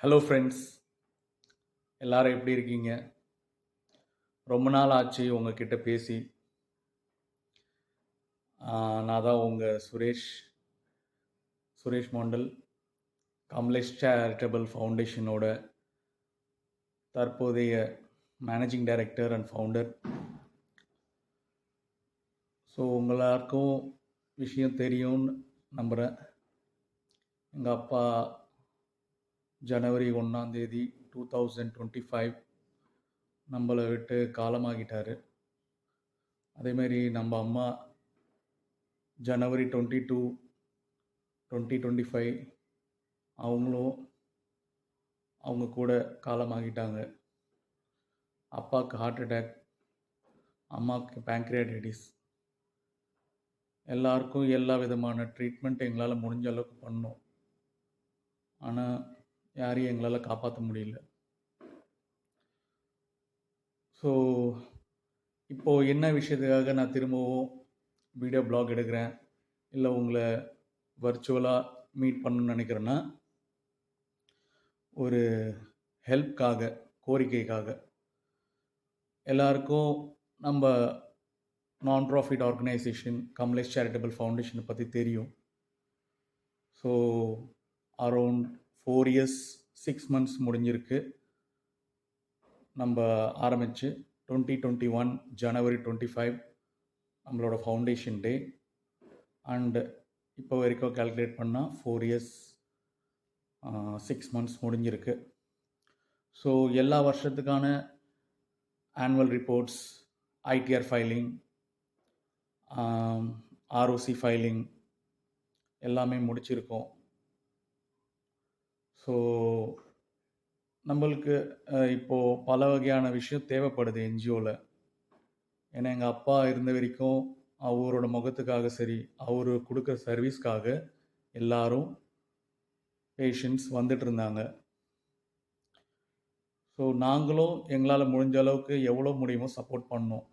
Hello friends, எல்லாரும் எப்படி இருக்கீங்க? ரொம்ப நாள் ஆச்சு உங்ககிட்ட பேசி. நான் தான் உங்கள் சுரேஷ் மாண்டல், கமலேஷ் சேரிட்டபிள் ஃபவுண்டேஷனோட தற்போதைய managing director and founder. So எல்லாருக்கும் விஷயம் தெரியும்னு நம்புகிறேன். எங்கள் அப்பா ஜனவரி 1 2025 நம்மளை விட்டு காலமாகிட்டார். அதேமாரி நம்ம அம்மா ஜனவரி 22 2025 அவங்களும் அவங்க கூட காலமாகிட்டாங்க. அப்பாவுக்கு ஹார்ட் அட்டாக், அம்மாவுக்கு பேங்க்ரியாடைட்டிஸ். எல்லாருக்கும் எல்லா விதமான ட்ரீட்மெண்ட் எங்களால் முடிஞ்ச அளவுக்கு பண்ணோம். ஆனால் யாரையும் எங்களால் காப்பாற்ற முடியல. ஸோ இப்போது என்ன விஷயத்துக்காக நான் திரும்பவும் வீடியோ பிளாக் எடுக்கிறேன், இல்லை உங்களை வர்ச்சுவலாக மீட் பண்ணணும்னு நினைக்கிறேன்னா, ஒரு ஹெல்ப்காக, கோரிக்கைக்காக. எல்லாருக்கும் நம்ம நான் ப்ராஃபிட் ஆர்கனைசேஷன் கமலேஷ் சேரிட்டபிள் ஃபவுண்டேஷனை பற்றி தெரியும். ஸோ அரௌண்ட் 4 years 6 months முடிஞ்சிருக்கு நம்ம ஆரம்பித்து. 2021 ஜனவரி 25 நம்மளோட ஃபவுண்டேஷன் டே. அண்டு இப்போ வரைக்கும் கால்குலேட் பண்ணால் 4 years 6 months முடிஞ்சிருக்கு. ஸோ எல்லா வருஷத்துக்கான annual reports, ITR filing, ROC filing எல்லாமே முடிச்சிருக்கோம். ஸோ நம்மளுக்கு இப்போது பல வகையான விஷயம் தேவைப்படுது என்ஜிஓவில். ஏன்னா எங்கள் அப்பா இருந்த வரைக்கும் அவரோட முகத்துக்காக சரி, அவர் கொடுக்குற சர்வீஸ்க்காக எல்லாரும் பேஷண்ட்ஸ் வந்துட்டு இருந்தாங்க. ஸோ நாங்களும் எங்களால் முடிஞ்ச அளவுக்கு எவ்வளோ முடியுமோ சப்போர்ட் பண்ணோம்.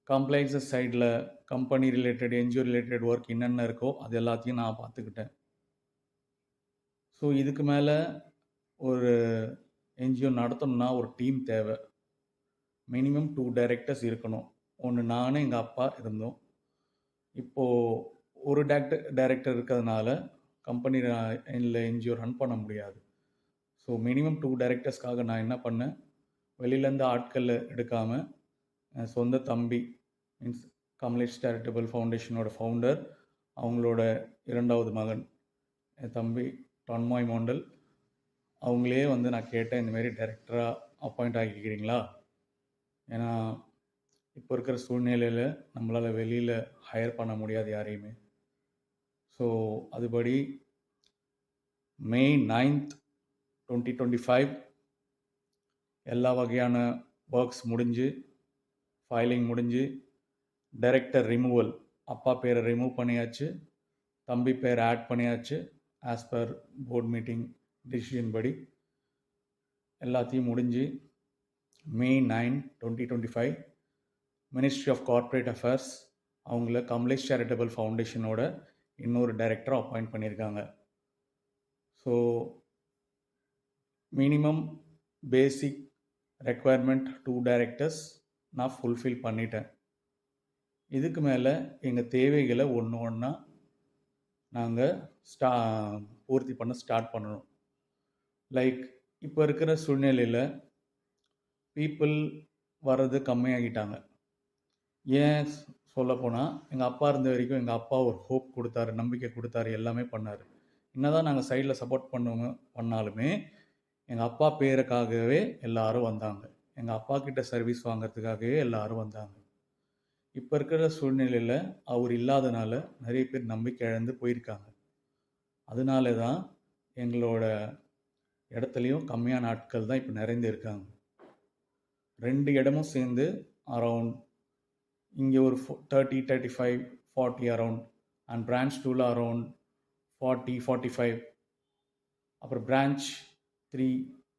கம்ப்ளைன்ஸஸ் சைடில் company related, NGO related work என்னென்ன இருக்கோ அது எல்லாத்தையும் நான் பார்த்துக்கிட்டேன். ஸோ இதுக்கு மேலே ஒரு என்ஜிஓ நடத்தணும்னா ஒரு டீம் தேவை. மினிமம் 2 டைரக்டர்ஸ் இருக்கணும். ஒன்று நான், எங்கள் அப்பா இருந்தோம். இப்போது ஒரு டைரக்டர் இருக்கிறதுனால கம்பெனி இல்லை என்ஜிஓ ரன் பண்ண முடியாது. ஸோ மினிமம் 2 டைரக்டர்ஸ்க்காக நான் என்ன பண்ணேன், வெளியிலேருந்து ஆட்கள் எடுக்காமல் என் சொந்த தம்பி, மீன்ஸ் கமலேஷ் சேரிட்டபிள் ஃபவுண்டேஷனோட ஃபவுண்டர், அவங்களோட 2வது மகன் என் தம்பி டொன்மாய் மாண்டல், அவங்களே நான் கேட்டேன், இந்தமாரி டைரக்டராக அப்பாயிண்ட் ஆகிக்கிறீங்களா? ஏன்னா இப்போ இருக்கிற சூழ்நிலையில் நம்மளால் வெளியில் ஹையர் பண்ண முடியாது யாரையுமே. ஸோ அதுபடி May 9th 2025 எல்லா வகையான ஒர்க்ஸ் முடிஞ்சு, ஃபைலிங் முடிஞ்சு, டைரக்டர் ரிமூவல், அப்பா பேரை ரிமூவ் பண்ணியாச்சு, தம்பி பேர் ஆட் பண்ணியாச்சு. As per board meeting decision படி எல்லாத்தையும் முடிஞ்சு May 9, 2025 ministry of corporate affairs அவங்கள கமலேஷ் சேரிட்டபிள் ஃபவுண்டேஷனோட இன்னொரு டைரக்டரை அப்பாயிண்ட் பண்ணியிருக்காங்க. So minimum basic requirement 2 directors நான் ஃபுல்ஃபில் பண்ணிட்டேன். இதுக்கு மேலே எங்கள் தேவைகளை ஒன்று ஒன்றா நாங்கள் பூர்த்தி பண்ண ஸ்டார்ட் பண்ணணும். லைக் இப்போ இருக்கிற சூழ்நிலையில் பீப்புள் வர்றது கம்மியாகிட்டாங்க. ஏன் சொல்லப்போனால், எங்கள் அப்பா இருந்த வரைக்கும் எங்கள் அப்பா ஒரு ஹோப் கொடுத்தாரு, நம்பிக்கை கொடுத்தாரு, எல்லாமே பண்ணார். என்னதான் நாங்கள் சைடில் சப்போர்ட் பண்ணாலுமே எங்கள் அப்பா பேருக்காகவே எல்லாரும் வந்தாங்க. எங்கள் அப்பா கிட்ட சர்வீஸ் வாங்கிறதுக்காகவே எல்லாரும் வந்தாங்க. இப்போ இருக்கிற சூழ்நிலையில் அவர் இல்லாதனால நிறைய பேர் நம்பிக்கை இழந்து போயிருக்காங்க. அதனால தான் எங்களோட இடத்துலையும் கம்மியான ஆட்கள் தான் இப்போ நிறைந்து இருக்காங்க. 2 இடமும் சேர்ந்து அரவுண்ட் இங்கே ஒரு 30, 35, 40 அரவுண்ட், அண்ட் பிரான்ச் 2ல் அரவுண்ட் 40, 45. அப்புறம் பிரான்ச் 3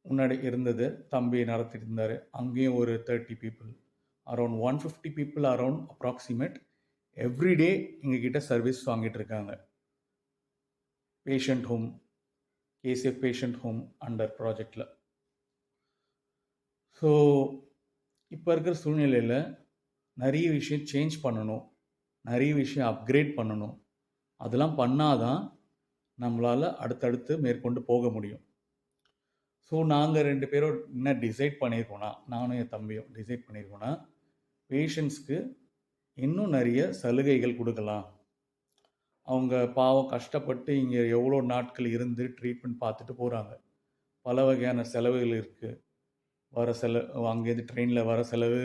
முன்னாடி இருந்தது, தம்பி நடத்திட்டு இருந்தார், அங்கேயும் ஒரு 30 people, around 150 people around approximate everyday எங்ககிட்ட சர்வீஸ் வாங்கிட்டு இருக்காங்க. Patient home, KCF patient home under ப்ராஜெக்டில். ஸோ இப்போ இருக்கிற சூழ்நிலையில் நிறைய விஷயம் சேஞ்ச் பண்ணணும், நிறைய விஷயம் அப்கிரேட் பண்ணணும். அதெல்லாம் பண்ணாதான் நம்மளால் அடுத்தடுத்து மேற்கொண்டு போக முடியும். ஸோ நாங்கள் 2 பேரும் என்ன டிசைட் பண்ணியிருக்கோன்னா, நானும் என் தம்பியும் டிசைட் பண்ணியிருக்கோன்னா, பேஷண்ட்ஸ்க்கு இன்னும் நிறைய சலுகைகள் கொடுக்கலாம். அவங்க பாவம் கஷ்டப்பட்டு இங்கே எவ்வளோ நாட்கள் இருந்து ட்ரீட்மெண்ட் பார்த்துட்டு போகிறாங்க. பல வகையான செலவுகள் இருக்குது. வர அங்கேருந்து ட்ரெயினில் வர செலவு,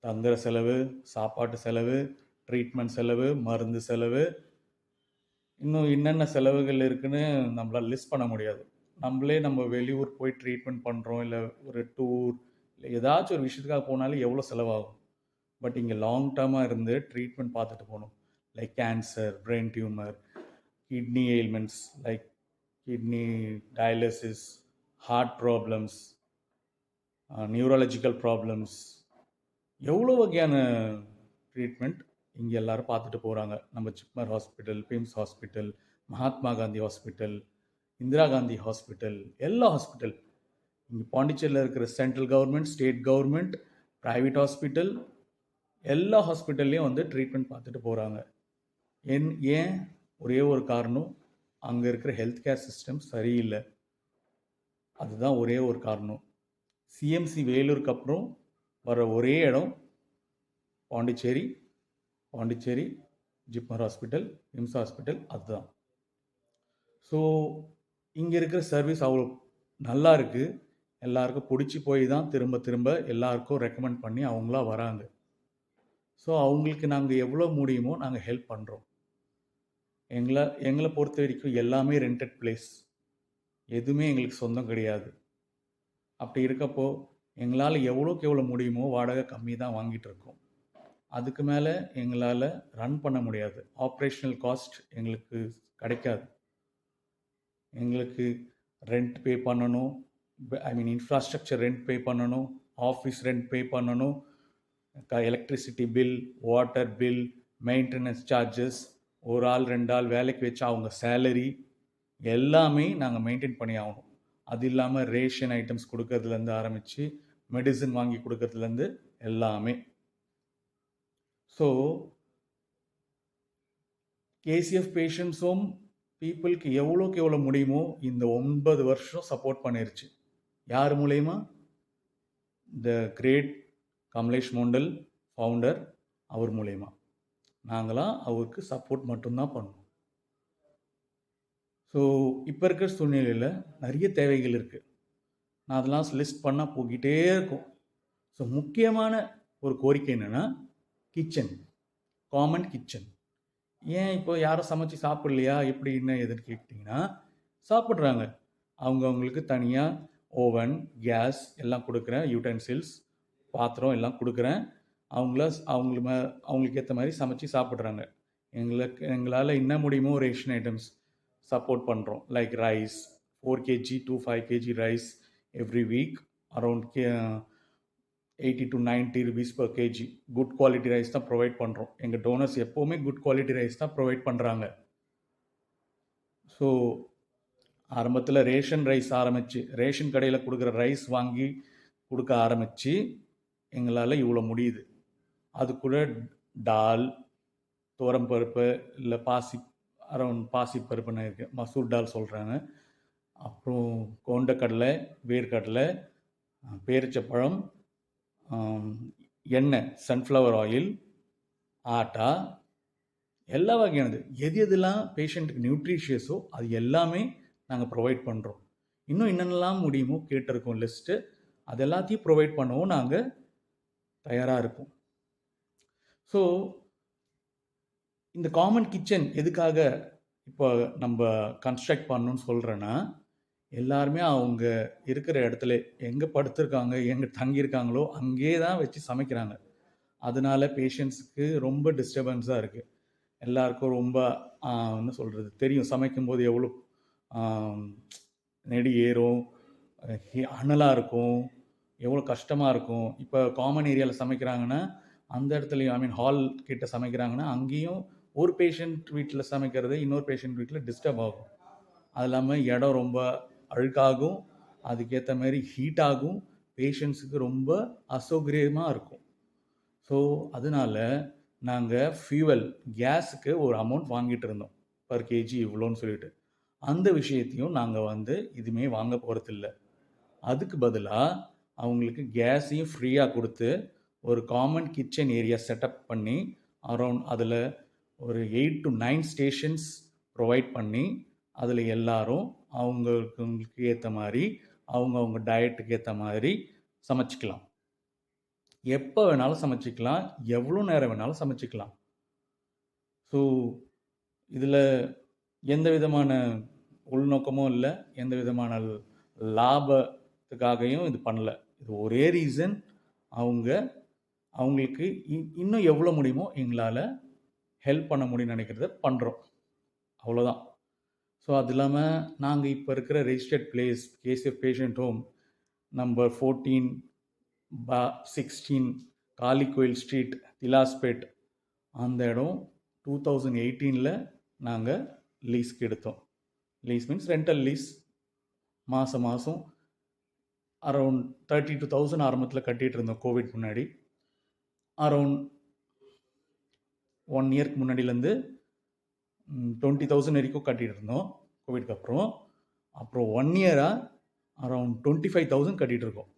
தங்குற செலவு, சாப்பாட்டு செலவு, ட்ரீட்மெண்ட் செலவு, மருந்து செலவு, இன்னும் என்னென்ன செலவுகள் இருக்குதுன்னு நம்மளால் லிஸ்ட் பண்ண முடியாது. நம்ம வெளியூர் போய் ட்ரீட்மெண்ட் பண்ணுறோம், இல்லை ஒரு டூர், இல்லை ஏதாச்சும் ஒரு விஷயத்துக்காக போனாலும் எவ்வளோ செலவாகும். பட் இங்கே லாங் டேர்மாக இருந்து ட்ரீட்மெண்ட் பார்த்துட்டு போகணும். Like cancer, brain tumour, kidney ailments like kidney dialysis, heart problems, neurological problems, எவ்வளோ வகையான ட்ரீட்மெண்ட் இங்கே எல்லோரும் பார்த்துட்டு போகிறாங்க. நம்ம JIPMER hospital, PIMS hospital, Mahatma Gandhi hospital, Indira Gandhi hospital, எல்லா ஹாஸ்பிட்டல் இங்கே பாண்டிச்சேரியில் இருக்கிற central government, state government, private hospital, எல்லா ஹாஸ்பிட்டல்லையும் வந்து ட்ரீட்மெண்ட் பார்த்துட்டு போகிறாங்க. ஏன் ஒரே ஒரு காரணம், அங்கே இருக்கிற ஹெல்த் கேர் சிஸ்டம் சரியில்லை. அதுதான் ஒரே ஒரு காரணம். சிஎம்சி வேலூருக்கு அப்புறம் வர ஒரே இடம் Pondicherry, JIPMER hospital, whims hospital, அதுதான். ஸோ இங்கே இருக்கிற சர்வீஸ் அவ்வளோ நல்லா இருக்குது. எல்லாருக்கும் பிடிச்சி போய் தான் திரும்ப திரும்ப எல்லாருக்கும் ரெக்கமெண்ட் பண்ணி அவங்களா வராங்க. ஸோ அவங்களுக்கு நாங்கள் எவ்வளோ முடியுமோ நாங்கள் ஹெல்ப் பண்ணுறோம். எங்களை பொறுத்த வரைக்கும் எல்லாமே ரெண்டட் பிளேஸ், எதுவுமே எங்களுக்கு சொந்தம் கிடையாது. அப்படி இருக்கப்போ எங்களால் எவ்வளோக்கு எவ்வளோ முடியுமோ வாடகை கம்மி தான் வாங்கிட்டு இருக்கோம். அதுக்கு மேலே எங்களால் ரன் பண்ண முடியாது. ஆப்ரேஷனல் காஸ்ட் எங்களுக்கு கிடைக்காது. எங்களுக்கு ரெண்ட் பே பண்ணணும், இன்ஃப்ராஸ்ட்ரக்சர் ரெண்ட் பே பண்ணணும், ஆஃபீஸ் ரெண்ட் பே பண்ணணும், electricity bill, water bill, maintenance charges, ஒரு ஆள் 2 ஆள் வேலைக்கு வச்சா அவங்க சேலரி எல்லாமே நாங்கள் மெயின்டைன் பண்ணி ஆகணும். அது இல்லாமல் ரேஷன் ஐட்டம்ஸ் கொடுக்கறதுலேருந்து ஆரம்பித்து மெடிசன் வாங்கி கொடுக்கறதுலேருந்து எல்லாமே. ஸோ கேசிஎஃப் பேஷண்ட்ஸ் ஹோம் பீப்புளுக்கு எவ்வளோக்கு எவ்வளோ முடியுமோ இந்த 9 வருஷம் சப்போர்ட் பண்ணிருச்சு. யார் மூலயமா? The great Kamlesh Mondal founder, அவர் மூலயமா. நாங்களாம் அவருக்கு சப்போர்ட் மட்டும்தான் பண்ணோம். ஸோ இப்போ இருக்கிற சூழ்நிலையில் நிறைய தேவைகள் இருக்குது. நான் அதெல்லாம் லிஸ்ட் பண்ணால் போய்கிட்டே இருக்கும். ஸோ முக்கியமான ஒரு கோரிக்கை என்னென்னா கிச்சன், காமன் கிச்சன். ஏன் இப்போ யாரும் சமைச்சு சாப்பிட்லையா, எப்படி என்ன எதுன்னு கேட்டிங்கன்னா, சாப்பிட்றாங்க. அவங்களுக்கு தனியாக ஓவன், கேஸ் எல்லாம் கொடுக்குறேன், யூட்டென்சில்ஸ், பாத்திரம் எல்லாம் கொடுக்குறேன். அவங்களுக்கு ஏற்ற மாதிரி சமைச்சு சாப்பிட்றாங்க. எங்களால் என்ன முடியுமோ ரேஷன் ஐட்டம்ஸ் சப்போர்ட் பண்ணுறோம். Like rice 4 kg to 5 kg rice every week, around 80 to 90 rupees per kg. Good quality rice தான் ப்ரொவைட் பண்ணுறோம். எங்கள் டோனர்ஸ் எப்போவுமே குட் குவாலிட்டி ரைஸ் தான் ப்ரொவைட் பண்ணுறாங்க. ஸோ ஆரம்பத்தில் ரேஷன் ரைஸ் ஆரம்பித்து, ரேஷன் கடையில் கொடுக்குற ரைஸ் வாங்கி கொடுக்க ஆரம்பித்து எங்களால் இவ்வளோ முடியுது. அது கூட டால், துவரம்பருப்பு, இல்லை பாசிப்பருப்புன்னு இருக்குது, மசூர் டால் சொல்கிறாங்க. அப்புறம் கொண்டக்கடலை, வேர்க்கடலை, பேரிச்சப்பழம், எண்ணெய், சன்ஃப்ளவர் ஆயில், ஆட்டா, எல்லா வகையானது எதெல்லாம் பேஷண்ட்டுக்கு நியூட்ரிஷியஸோ அது எல்லாமே நாங்கள் ப்ரொவைட் பண்ணுறோம். இன்னும் என்னென்னலாம் முடியுமோ கேட்டிருக்கோம் லிஸ்ட்டு, அது எல்லாத்தையும் ப்ரொவைட் பண்ணவும் நாங்கள் தயாராக இருப்போம். ஸோ இந்த காமன் கிச்சன் எதுக்காக இப்போ நம்ம கன்ஸ்ட்ரக்ட் பண்ணணும்னு சொல்கிறேன்னா, எல்லாருமே அவங்க இருக்கிற இடத்துல எங்கே படுத்திருக்காங்க, எங்கே தங்கியிருக்காங்களோ அங்கே தான் வச்சு சமைக்கிறாங்க. அதனால பேஷண்ட்ஸுக்கு ரொம்ப டிஸ்டர்பன்ஸாக இருக்குது. எல்லாருக்கும் ரொம்ப என்ன சொல்கிறது தெரியும், சமைக்கும்போது எவ்வளோ நெடி ஏறும், அனலாக இருக்கும், எவ்வளோ கஷ்டமாக இருக்கும். இப்போ காமன் ஏரியாவில் சமைக்கிறாங்கன்னா அந்த இடத்துலையும் ஹால் கிட்ட சமைக்கிறாங்கன்னா அங்கேயும் ஒரு பேஷண்ட் வீட்டில் சமைக்கிறது இன்னொரு பேஷண்ட் வீட்டில் டிஸ்டர்ப் ஆகும். அது இல்லாமல் இடம் ரொம்ப அழுக்காகும், அதுக்கேற்ற மாதிரி ஹீட் ஆகும், பேஷண்ட்ஸுக்கு ரொம்ப அசௌகரியமாக இருக்கும். ஸோ அதனால நாங்கள் ஃபியூவல் கேஸுக்கு ஒரு அமௌண்ட் வாங்கிட்டு இருந்தோம், பர் கேஜி இவ்வளோன்னு சொல்லிட்டு. அந்த விஷயத்தையும் நாங்கள் இதுவுமே வாங்க போகிறதில்ல. அதுக்கு பதிலாக அவங்களுக்கு கேஸையும் ஃப்ரீயாக கொடுத்து ஒரு காமன் கிச்சன் ஏரியா செட்டப் பண்ணி அரௌண்ட் அதில் ஒரு 8 to 9 ஸ்டேஷன்ஸ் ப்ரொவைட் பண்ணி அதில் எல்லாரும் அவங்களுக்கு ஏற்ற மாதிரி அவங்க டயட்டுக்கு ஏற்ற மாதிரி சமைச்சிக்கலாம். எப்போ வேணாலும் சமைச்சிக்கலாம், எவ்வளோ நேரம் வேணாலும் சமைச்சிக்கலாம். ஸோ இதில் எந்த விதமான உள்நோக்கமும் இல்லை, எந்த விதமான லாபத்துக்காகவும் இது பண்ணல. இது ஒரே ரீசன், அவங்களுக்கு இன்னும் எவ்வளோ முடியுமோ எங்களால் ஹெல்ப் பண்ண முடியும்னு நினைக்கிறத பண்ணுறோம், அவ்வளோதான். ஸோ அது இல்லாமல் நாங்கள் இப்போ இருக்கிற registered place KCF patient home number 14/16 Kalikoil street, Thilaspet, அந்த இடம் 2018 நாங்கள் லீஸ்க்கு எடுத்தோம். Lease means rental lease. மாதம் அரௌண்ட் 32,000 ஆரம்பத்தில் கட்டிகிட்டு இருந்தோம் கோவிட் முன்னாடி. அரௌண்ட் 1 இயர்க்கு முன்னாடிலேருந்து 20,000 வரைக்கும் கட்டிகிட்டு இருந்தோம் கோவிட்க்கு அப்புறம் 1 இயராக அரௌண்ட் 25,000 கட்டிகிட்டு இருக்கோம்.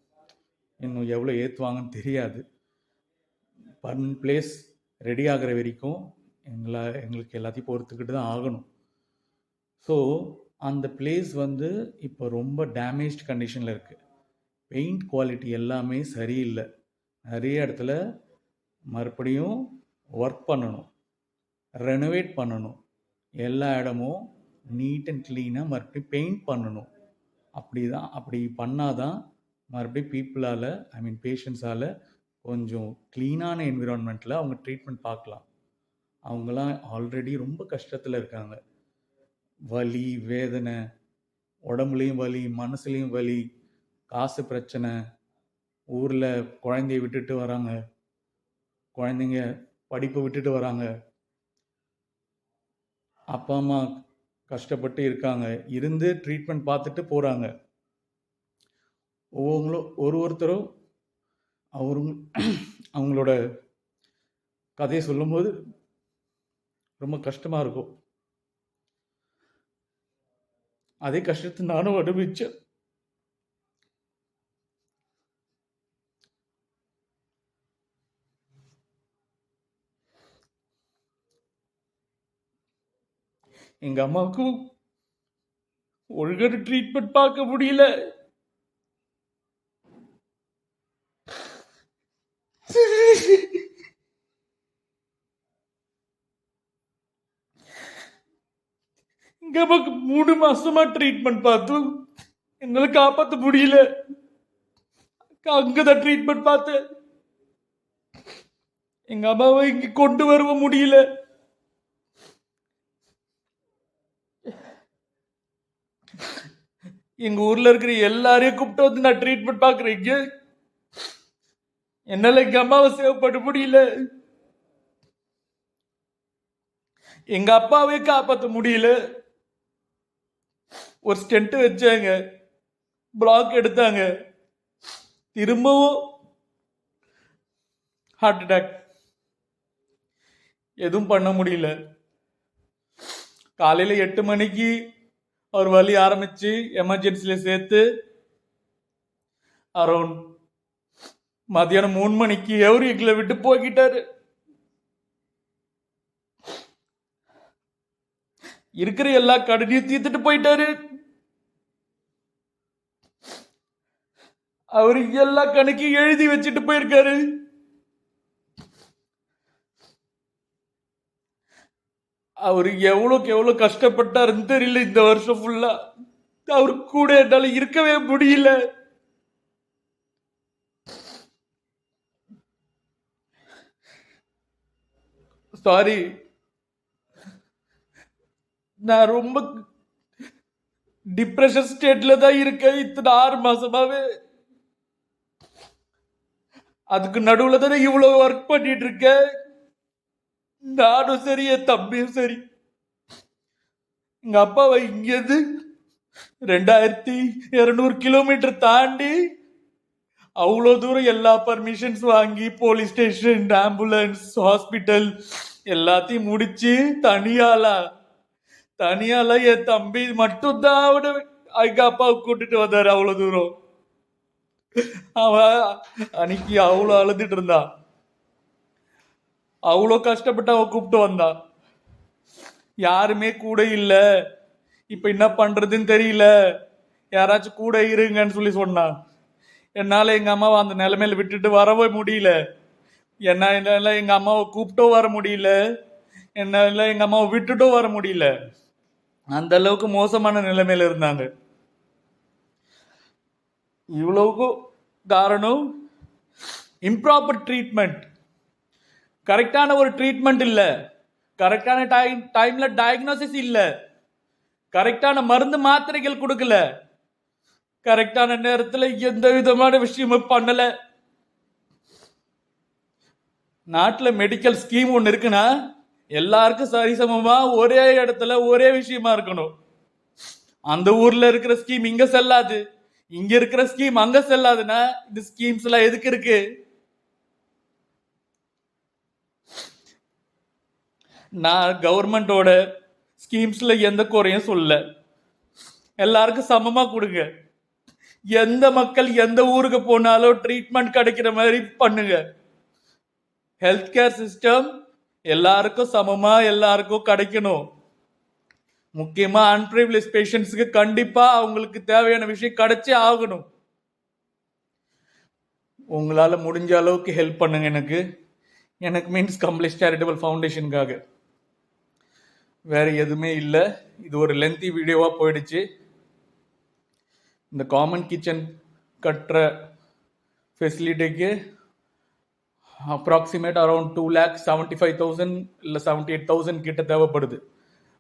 இன்னும் எவ்வளோ ஏற்றுவாங்கன்னு தெரியாது. பர்மனன்ட் பிளேஸ் ரெடி ஆகிற வரைக்கும் எங்களுக்கு எல்லாத்தையும் பொறுத்துக்கிட்டு தான் ஆகணும். ஸோ அந்த பிளேஸ் இப்போ ரொம்ப டேமேஜ்டு கண்டிஷனில் இருக்குது. பெயிண்ட் குவாலிட்டி எல்லாமே சரியில்லை. நிறைய இடத்துல மறுபடியும் ஒர்க் பண்ணணும், ரெனோவேட் பண்ணணும், எல்லா இடமும் நீட் அண்ட் க்ளீனாக மறுபடியும் பெயிண்ட் பண்ணணும். அப்படி பண்ணாதான் மறுபடியும் பீப்புளால், பேஷண்ட்ஸால் கொஞ்சம் க்ளீனான என்விரான்மெண்ட்டில் அவங்க ட்ரீட்மெண்ட் பார்க்கலாம். அவங்களாம் ஆல்ரெடி ரொம்ப கஷ்டத்தில் இருக்காங்க. வலி, வேதனை, உடம்புலையும் வலி, மனசுலேயும் வலி, காசு பிரச்சனை, ஊரில் குழந்தைய விட்டுட்டு வராங்க, குழந்தைங்க படிப்பை விட்டுட்டு வராங்க, அப்பா அம்மா கஷ்டப்பட்டு இருக்காங்க, இருந்து ட்ரீட்மெண்ட் பார்த்துட்டு போகிறாங்க. ஒவ்வொருத்தரும் அவங்களோட கதையை சொல்லும்போது ரொம்ப கஷ்டமாக இருக்கும். அதே கஷ்டத்தை நானும் அனுபவிச்சேன். எங்க அம்மாவுக்கு ஒழுங்கான ட்ரீட்மெண்ட் பார்க்க முடியல. எங்க அம்மாவுக்கு 3 மாசமா ட்ரீட்மெண்ட் பார்த்தோம், என்னால காப்பாற்ற முடியல. அங்கதான் ட்ரீட்மெண்ட் பார்த்தேன், எங்க அம்மாவை இங்க கொண்டு வர முடியல. எங்க ஊர்ல இருக்கிற எல்லாரையும் கூப்பிட்டு நான் ட்ரீட்மெண்ட் பார்க்குறேன். என்னால எங்க அம்மாவை சேவ் பண்ண முடியல, எங்க அப்பாவே காப்பாற்ற முடியல. ஒரு ஸ்டென்ட் வச்சாங்க, பிளாக் எடுத்தாங்க, திரும்பவும் ஹார்ட் அட்டாக். எதுவும் பண்ண முடியல. காலையில 8 மணிக்கு அவர் வலி ஆரம்பிச்சு எமர்ஜென்சில சேர்த்து அரௌண்ட் மதியானம் 3 மணிக்கு எவரு எங்களை விட்டு போய்கிட்டாரு. இருக்கிற எல்லா கடனையும் தீர்த்துட்டு போயிட்டாரு. அவரு எல்லா கணக்கையும் எழுதி வச்சுட்டு போயிருக்காரு. அவரு எவ்வளவு கஷ்டப்பட்டாருன்னு தெரியல. இந்த வருஷம் ஃபுல்லா அவரு கூட என்னால இருக்கவே முடியல. சாரி, நான் ரொம்ப டிப்ரெஷன் ஸ்டேட்ல தான் இருக்கேன் இத்தனை 6 மாசமாவே. அதுக்கு நடுவுல தானே இவ்வளவு ஒர்க் பண்ணிட்டு இருக்கேன். நானும் சரி, என் தம்பியும் சரி. எங்க அப்பாவை இங்கிருந்து 2200 கிலோமீட்டர் தாண்டி அவ்வளோ தூரம் எல்லா பர்மிஷன்ஸ் வாங்கி போலீஸ் ஸ்டேஷன், ஆம்புலன்ஸ், ஹாஸ்பிட்டல் எல்லாத்தையும் முடிச்சு தனியால என் தம்பி மட்டும்தான் எங்க அப்பாவை கூட்டிட்டு வந்தாரு அவ்வளவு தூரம். அவன் அன்னைக்கு அவ்வளோ அழுதுட்டு இருந்தான், அவ்வளோ கஷ்டப்பட்டு அவன் கூப்பிட்டு வந்தான். யாருமே கூட இல்ல, இப்ப என்ன பண்றதுன்னு தெரியல, யாராச்சும் கூட இருங்கன்னு சொல்லி சொன்னான். என்னால எங்க அம்மாவை அந்த நிலைமையில விட்டுட்டு வரவே முடியல. என்னால எங்க அம்மாவை கூப்பிட்டோ வர முடியல, என்னால எங்க அம்மாவை விட்டுட்டோ வர முடியல. அந்த அளவுக்கு மோசமான நிலைமையில இருந்தாங்க. இவ்வளவுக்கும் காரணம் இம்ப்ராப்பர் ட்ரீட்மெண்ட். கரெக்டான ஒரு ட்ரீட்மெண்ட் இல்ல, கரெக்டான டைம்ல டயக்னோசிஸ் இல்ல, கரெக்டான மருந்து மாத்திரைகள் கொடுக்கல, கரெக்டான நேரத்துல எந்த விதமான விஷயமும் பண்ணல. நாட்டுல மெடிக்கல் ஸ்கீம் ஒண்ணு இருக்குன்னா எல்லாருக்கும் சரிசமமா ஒரே இடத்துல ஒரே விஷயமா இருக்கணும். அந்த ஊர்ல இருக்கிற ஸ்கீம் இங்க செல்லாது, இங்க இருக்கிற ஸ்கீம் அங்க செல்லாதுன்னா இந்த ஸ்கீம்ஸ் எல்லாம் எதுக்கு இருக்கு? நான் கவர்மெண்டோட ஸ்கீம்ஸ்ல எந்த குறையும் சொல்ல, எல்லாருக்கும் சமமா கொடுங்க. எந்த மக்கள் எந்த ஊருக்கு போனாலும் ட்ரீட்மெண்ட் கிடைக்கிற மாதிரி பண்ணுங்க. ஹெல்த் கேர் சிஸ்டம் எல்லாருக்கும் சமமா எல்லாருக்கும் கிடைக்கணும். முக்கியமா அன்பிரிவிலேஜ் பேஷண்ட்ஸுக்கு கண்டிப்பா அவங்களுக்கு தேவையான விஷயம் கிடைச்சே ஆகணும். உங்களால முடிஞ்ச அளவுக்கு ஹெல்ப் பண்ணுங்க எனக்கு மீன்ஸ் கம்ப்ளீட் சேரிட்டபிள் ஃபவுண்டேஷனுக்காக. வேற எதுவுமே இல்லை. இது ஒரு லென்த்தி வீடியோவா போயிடுச்சு. இந்த காமன் கிச்சன் கட்டுற ஃபெசிலிட்டிக்கு அப்ராக்சிமேட் அரௌண்ட் 2,75,000 இல்லை 78,000 கிட்ட தேவைப்படுது.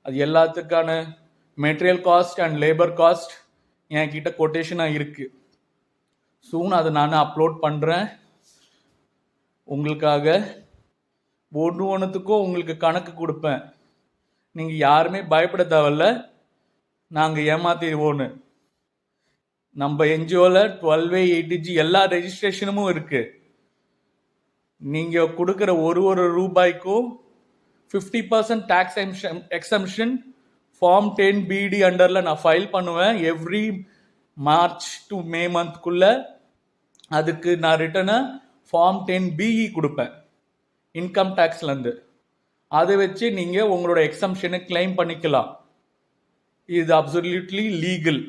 அது எல்லாத்துக்கான material cost and labour cost என் கிட்ட கொட்டேஷனாக இருக்கு. சூன் அதை நான் அப்லோட் பண்ணுறேன் உங்களுக்காக. ஒன்றுத்துக்கும் உங்களுக்கு கணக்கு கொடுப்பேன். நீங்கள் யாருமே பயப்பட தேவையில்ல, நாங்கள் ஏமாத்திடுவோன்னு. நம்ம என்ஜிஓவில் 12A80G எல்லா ரெஜிஸ்ட்ரேஷனும் இருக்கு. நீங்கள் கொடுக்குற ஒரு ரூபாய்க்கும் 50% டேக்ஸ் எக்ஸம்ஷன் ஃபார்ம் 10BD அண்டரில் நான் ஃபைல் பண்ணுவேன் எவ்ரி மார்ச் டு மே மந்த்குள்ள. அதுக்கு நான் ரிட்டனை ஃபார்ம் 10BE கொடுப்பேன் இன்கம் டேக்ஸ்லேருந்து. அதை வச்சு நீங்கள் உங்களோட எக்ஸம்ஷனை கிளைம் பண்ணிக்கலாம். இது absolutely legal.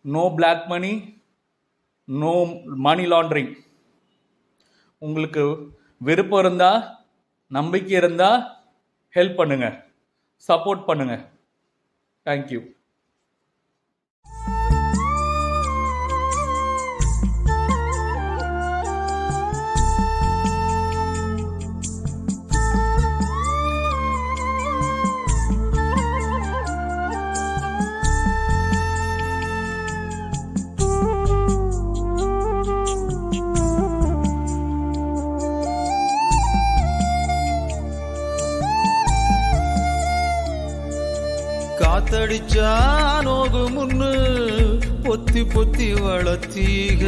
No black money, no money laundering. உங்களுக்கு விருப்பம் இருந்தா, நம்பிக்கை இருந்தா ஹெல்ப் பண்ணுங்க, சப்போர்ட் பண்ணுங்க. தேங்க்யூ. காத்தடிச்சா நோகு முன்னு பொத்தி பொத்தி வளர்த்தீக,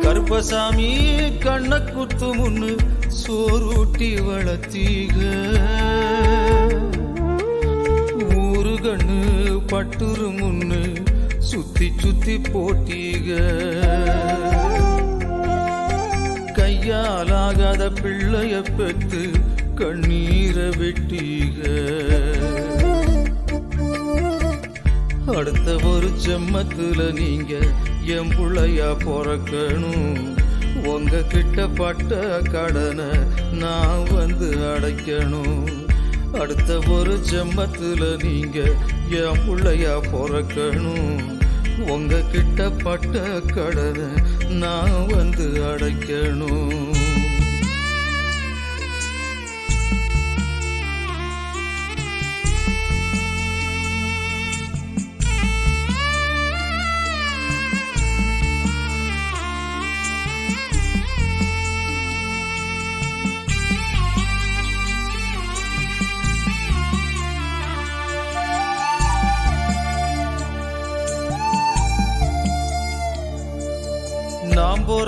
கருப்பசாமி கண்ண குத்து முன்னு சோறுட்டி வளர்த்தீக, ஊரு கண்ணு பட்டுரு முன்னு சுத்தி சுத்தி போட்டீக, கையாலாகாத பிள்ளைய பெத்து கண்ணீரை வெட்டீக. அடுத்த ஒரு ஜென்மத்துல நீங்க என் புள்ளையா பிறக்கணும். உங்க கிட்ட பட்ட கடனை நான் வந்து அடைக்கணும். அடுத்த ஒரு ஜென்மத்துல நீங்க என் புள்ளையா பிறக்கணும். உங்க கிட்ட பட்ட கடனை நான் வந்து அடைக்கணும்.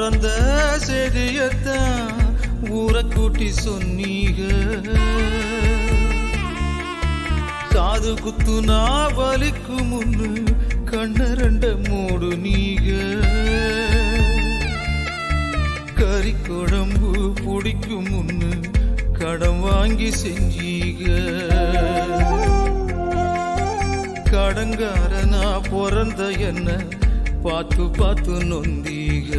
பிறந்த செய்தியத்தான் ஊரை கூட்டி சொன்னீங்க. காது குத்துனா வலிக்கு முன்னு கண்ண ரெண்ட மூடு நீங்க. கறி குழம்பு பிடிக்கும் முன்னு கடன் வாங்கி செஞ்சீங்க. கடங்காரனா பிறந்த என்ன பார்த்து பார்த்து நொந்தீங்க.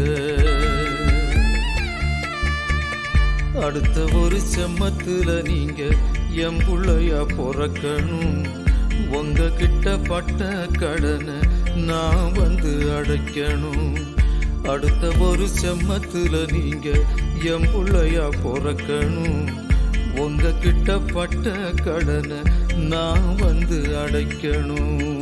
அடுத்த ஒரு செம்மத்துல நீங்க என் புள்ளையா பிறக்கணும். உங்க கிட்ட பட்ட கடனை நான் வந்து அடைக்கணும். அடுத்த ஒரு செம்மத்துல நீங்க என் புள்ளையா பிறக்கணும். உங்க கிட்ட பட்ட கடனை நான் வந்து அடைக்கணும்.